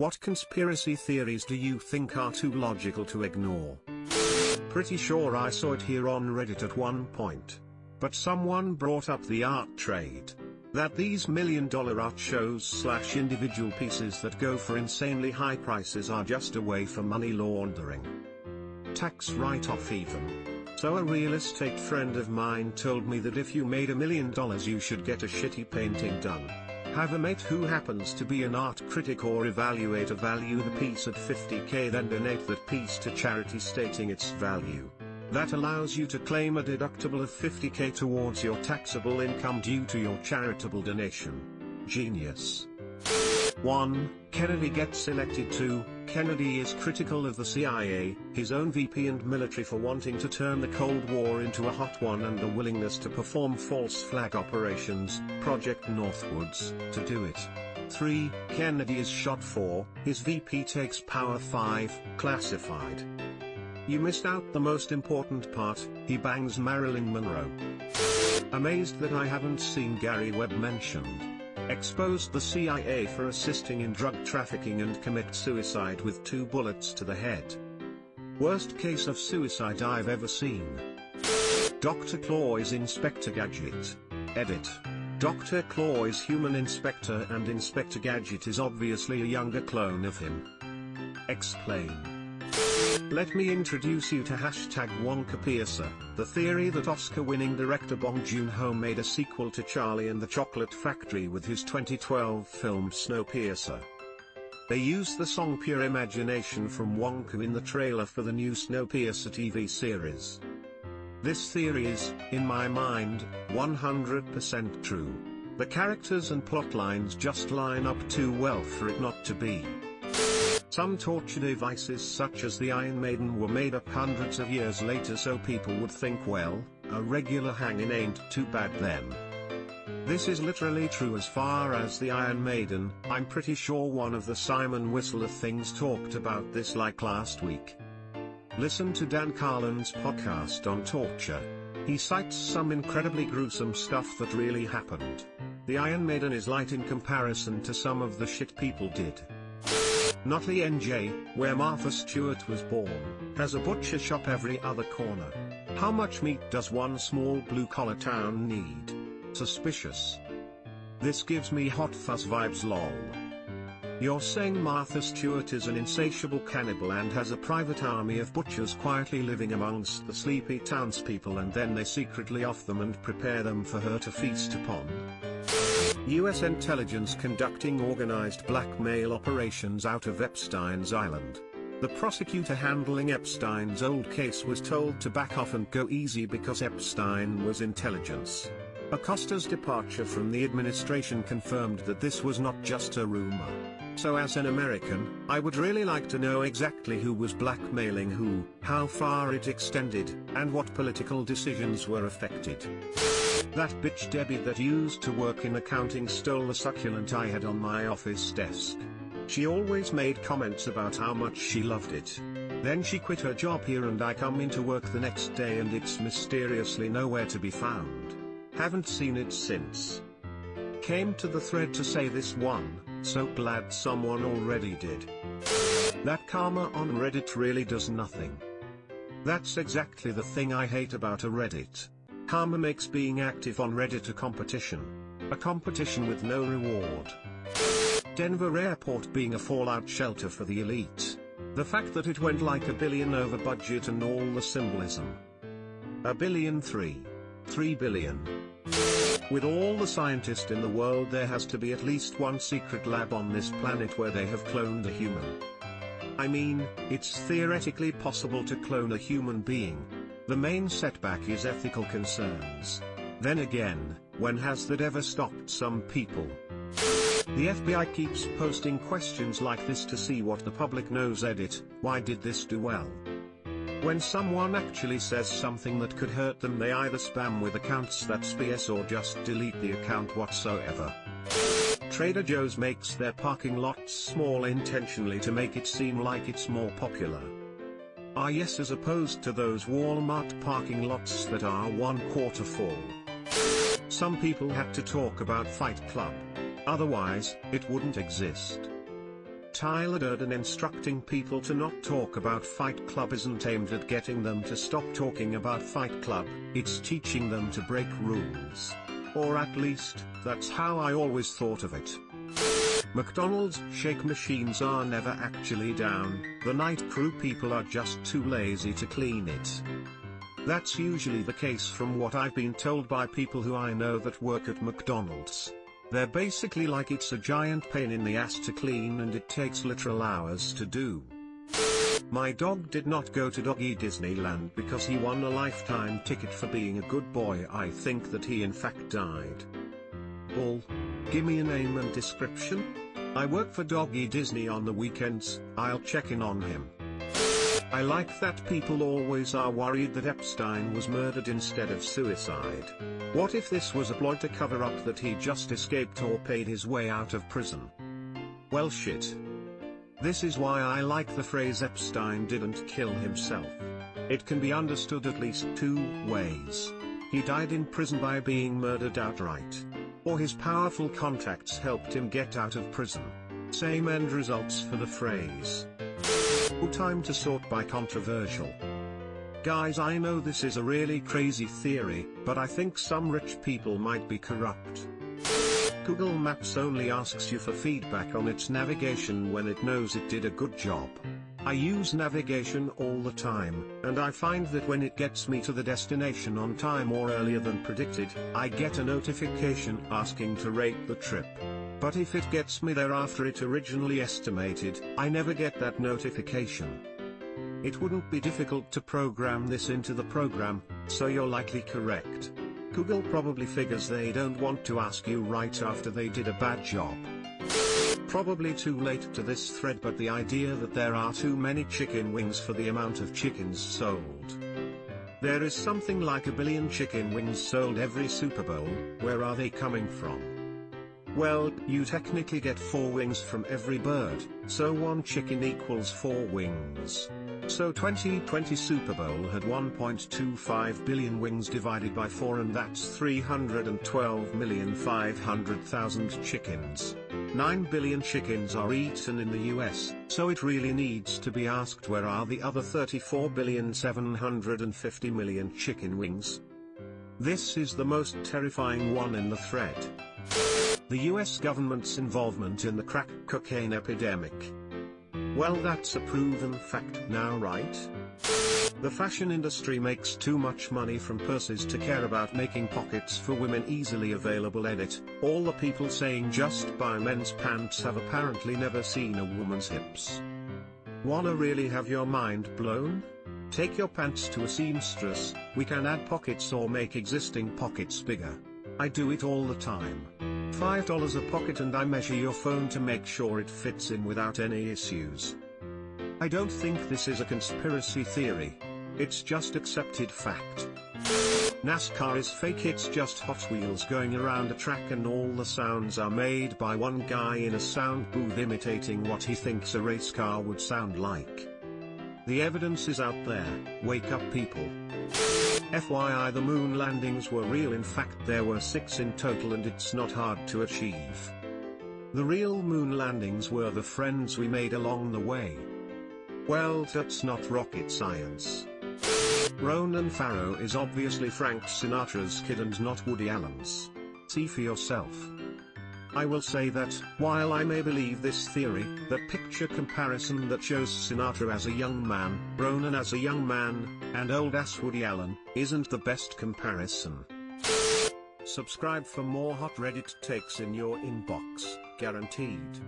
What conspiracy theories do you think are too logical to ignore? Pretty sure I saw it here on Reddit at one point. But someone brought up the art trade. That these million-dollar art shows / individual pieces that go for insanely high prices are just a way for money laundering. Tax write-off even. So a real estate friend of mine told me that if you made $1 million you should get a shitty painting done. Have a mate who happens to be an art critic or evaluator value the piece at $50,000, then donate that piece to charity stating its value. That allows you to claim a deductible of $50,000 towards your taxable income due to your charitable donation. Genius. 1. Kennedy gets elected. 2. Kennedy is critical of the CIA, his own VP and military for wanting to turn the Cold War into a hot one and the willingness to perform false flag operations, Project Northwoods, to do it. 3. Kennedy is shot. 4. His VP takes power. 5. Classified. You missed out the most important part, he bangs Marilyn Monroe. Amazed that I haven't seen Gary Webb mentioned. Exposed the CIA for assisting in drug trafficking and commit suicide with 2 bullets to the head. Worst case of suicide I've ever seen. Dr. Claw is Inspector Gadget. Edit. Dr. Claw is Human Inspector and Inspector Gadget is obviously a younger clone of him. Explain. Let me introduce you to #WonkaPiercer, the theory that Oscar-winning director Bong Joon-ho made a sequel to Charlie and the Chocolate Factory with his 2012 film Snowpiercer. They used the song Pure Imagination from Wonka in the trailer for the new Snowpiercer TV series. This theory is, in my mind, 100% true. The characters and plot lines just line up too well for it not to be. Some torture devices such as the Iron Maiden were made up hundreds of years later so people would think, well, a regular hanging ain't too bad then. This is literally true as far as the Iron Maiden. I'm pretty sure one of the Simon Whistler things talked about this like last week. Listen to Dan Carlin's podcast on torture. He cites some incredibly gruesome stuff that really happened. The Iron Maiden is light in comparison to some of the shit people did. Notley NJ, where Martha Stewart was born, has a butcher shop every other corner. How much meat does one small blue-collar town need? Suspicious. This gives me Hot Fuzz vibes lol. You're saying Martha Stewart is an insatiable cannibal and has a private army of butchers quietly living amongst the sleepy townspeople and then they secretly off them and prepare them for her to feast upon? US intelligence conducting organized blackmail operations out of Epstein's Island. The prosecutor handling Epstein's old case was told to back off and go easy because Epstein was intelligence. Acosta's departure from the administration confirmed that this was not just a rumor. So as an American, I would really like to know exactly who was blackmailing who, how far it extended, and what political decisions were affected. That bitch Debbie that used to work in accounting stole the succulent I had on my office desk. She always made comments about how much she loved it. Then she quit her job here and I come into work the next day and it's mysteriously nowhere to be found. Haven't seen it since. Came to the thread to say this one, so glad someone already did. That karma on Reddit really does nothing. That's exactly the thing I hate about a Reddit. Karma makes being active on Reddit a competition. A competition with no reward. Denver Airport being a fallout shelter for the elite. The fact that it went like $1 billion over budget and all the symbolism. $1 billion 3 billion. With all the scientists in the world there has to be at least one secret lab on this planet where they have cloned a human. I mean, it's theoretically possible to clone a human being. The main setback is ethical concerns. Then again, when has that ever stopped some people? The FBI keeps posting questions like this to see what the public knows. Edit, why did this do well? When someone actually says something that could hurt them they either spam with accounts that's BS or just delete the account whatsoever. Trader Joe's makes their parking lots small intentionally to make it seem like it's more popular. Ah yes, as opposed to those Walmart parking lots that are 1/4 full. Some people had to talk about Fight Club. Otherwise, it wouldn't exist. Tyler Durden instructing people to not talk about Fight Club isn't aimed at getting them to stop talking about Fight Club, it's teaching them to break rules. Or at least, that's how I always thought of it. McDonald's shake machines are never actually down, the night crew people are just too lazy to clean it. That's usually the case from what I've been told by people who I know that work at McDonald's. They're basically like it's a giant pain in the ass to clean and it takes literal hours to do. My dog did not go to Doggy Disneyland because he won a lifetime ticket for being a good boy. I think that he in fact died. Bull. Give me a name and description. I work for Doggy Disney on the weekends, I'll check in on him. I like that people always are worried that Epstein was murdered instead of suicide. What if this was a ploy to cover up that he just escaped or paid his way out of prison? Well shit. This is why I like the phrase Epstein didn't kill himself. It can be understood at least two ways. He died in prison by being murdered outright. Or his powerful contacts helped him get out of prison. Same end results for the phrase. Time to sort by controversial. Guys, I know this is a really crazy theory, but I think some rich people might be corrupt. Google Maps only asks you for feedback on its navigation when it knows it did a good job. I use navigation all the time, and I find that when it gets me to the destination on time or earlier than predicted, I get a notification asking to rate the trip. But if it gets me there after it originally estimated, I never get that notification. It wouldn't be difficult to program this into the program, so you're likely correct. Google probably figures they don't want to ask you right after they did a bad job. Probably too late to this thread, but the idea that there are too many chicken wings for the amount of chickens sold. There is something like 1 billion chicken wings sold every Super Bowl. Where are they coming from? Well, you technically get 4 wings from every bird, so 1 chicken equals 4 wings. So 2020 Super Bowl had 1.25 billion wings divided by 4, and that's 312,500,000 chickens. 9 billion chickens are eaten in the US, so it really needs to be asked, where are the other 34,750,000,000 chicken wings? This is the most terrifying one in the thread. The US government's involvement in the crack cocaine epidemic. Well, that's a proven fact now, right? The fashion industry makes too much money from purses to care about making pockets for women easily available. Edit. All the people saying just buy men's pants have apparently never seen a woman's hips. Wanna really have your mind blown? Take your pants to a seamstress, we can add pockets or make existing pockets bigger. I do it all the time. $5 a pocket and I measure your phone to make sure it fits in without any issues. I don't think this is a conspiracy theory. It's just accepted fact. NASCAR is fake, it's just Hot Wheels going around a track and all the sounds are made by one guy in a sound booth imitating what he thinks a race car would sound like. The evidence is out there, wake up people. FYI, the moon landings were real, in fact there were 6 in total and it's not hard to achieve. The real moon landings were the friends we made along the way. Well, that's not rocket science. Ronan Farrow is obviously Frank Sinatra's kid and not Woody Allen's. See for yourself. I will say that, while I may believe this theory, that picture comparison that shows Sinatra as a young man, Ronan as a young man, and old-ass Woody Allen, isn't the best comparison. Subscribe for more hot Reddit takes in your inbox, guaranteed.